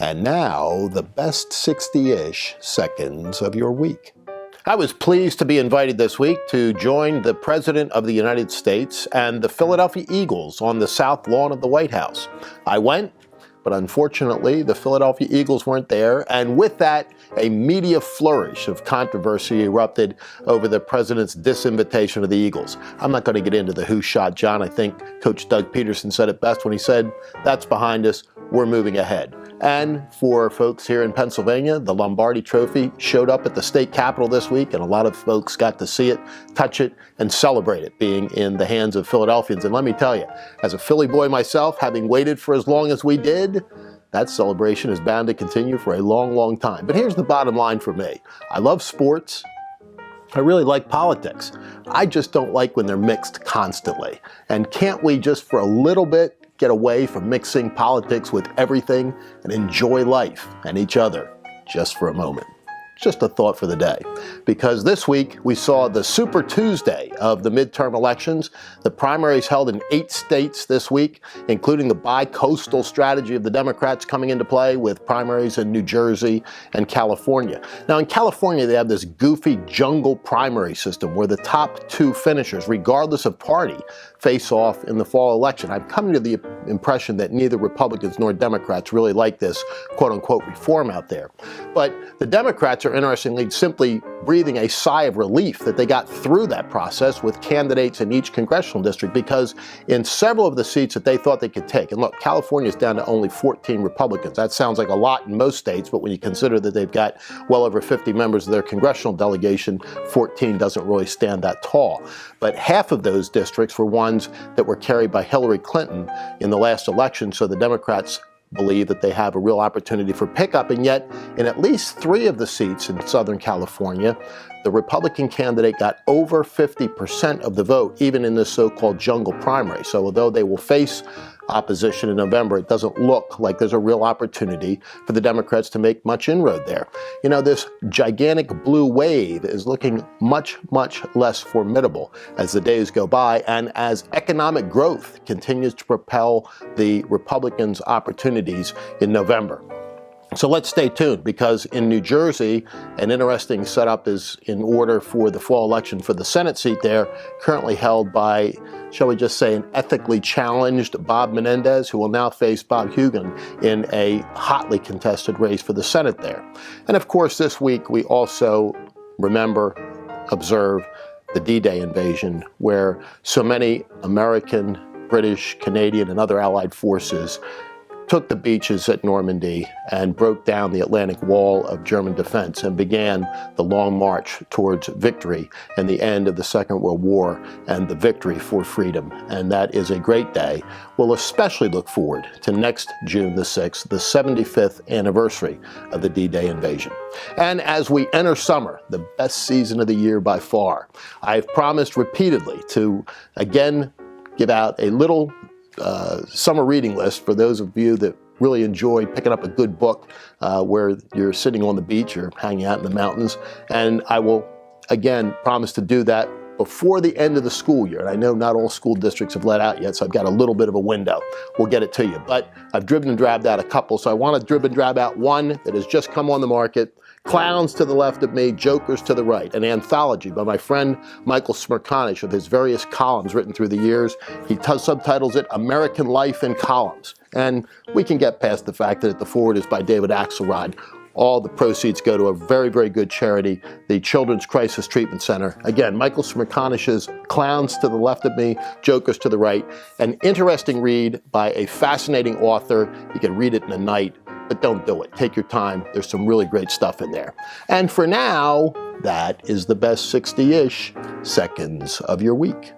And now, the best 60-ish seconds of your week. I was pleased to be invited this week to join the President of the United States and the Philadelphia Eagles on the South Lawn of the White House. I went, but unfortunately, the Philadelphia Eagles weren't there, and with that, a media flourish of controversy erupted over the president's disinvitation of the Eagles. I'm not going to get into the who shot John. I think Coach Doug Peterson said it best when he said, "That's behind us, we're moving ahead." And for folks here in Pennsylvania, the Lombardi Trophy showed up at the state capitol this week, and a lot of folks got to see it, touch it, and celebrate it being in the hands of Philadelphians. And let me tell you, as a Philly boy myself, having waited for as long as we did, that celebration is bound to continue for a long, long time. But here's the bottom line for me. I love sports. I really like politics. I just don't like when they're mixed constantly. And can't we just for a little bit get away from mixing politics with everything and enjoy life and each other just for a moment? Just a thought for the day. Because this week we saw the Super Tuesday of the midterm elections. The primaries held in 8 states this week, including the bi-coastal strategy of the Democrats coming into play with primaries in New Jersey and California. Now in California they have this goofy jungle primary system where the top 2 finishers, regardless of party, face off in the fall election. I'm coming to the impression that neither Republicans nor Democrats really like this quote-unquote reform out there. But the Democrats are interestingly simply breathing a sigh of relief that they got through that process with candidates in each congressional district, because in several of the seats that they thought they could take, and look, California's down to only 14 Republicans. That sounds like a lot in most states, but when you consider that they've got well over 50 members of their congressional delegation, 14 doesn't really stand that tall. But half of those districts were ones that were carried by Hillary Clinton in the last election, so the Democrats believe that they have a real opportunity for pickup. And yet, in at least 3 of the seats in Southern California, the Republican candidate got over 50% of the vote, even in this so-called jungle primary. So although they will face opposition in November, it doesn't look like there's a real opportunity for the Democrats to make much inroad there. You know, this gigantic blue wave is looking much, much less formidable as the days go by and as economic growth continues to propel the Republicans' opportunities in November. So let's stay tuned, because in New Jersey, an interesting setup is in order for the fall election for the Senate seat there, currently held by, shall we just say, an ethically challenged Bob Menendez, who will now face Bob Hugin in a hotly contested race for the Senate there. And of course, this week we also observe the D-Day invasion, where so many American, British, Canadian, and other allied forces took the beaches at Normandy and broke down the Atlantic Wall of German defense and began the long march towards victory and the end of the Second World War and the victory for freedom. And that is a great day. We'll especially look forward to next June the 6th, the 75th anniversary of the D-Day invasion. And as we enter summer, the best season of the year by far, I've promised repeatedly to again give out a little summer reading list for those of you that really enjoy picking up a good book where you're sitting on the beach or hanging out in the mountains. And I will, again, promise to do that before the end of the school year. And I know not all school districts have let out yet, so I've got a little bit of a window. We'll get it to you. But I've driven and drabbed out a couple, so I want to drib and drab out one that has just come on the market. Clowns to the left of me, Jokers to the right, an anthology by my friend Michael Smerconish of his various columns written through the years. He subtitles it American Life in Columns. And we can get past the fact that the forward is by David Axelrod. All the proceeds go to a very, very good charity, the Children's Crisis Treatment Center. Again, Michael Smerconish's Clowns to the left of me, Jokers to the right. An interesting read by a fascinating author. You can read it in a night, but don't do it. Take your time. There's some really great stuff in there. And for now, that is the best 60-ish seconds of your week.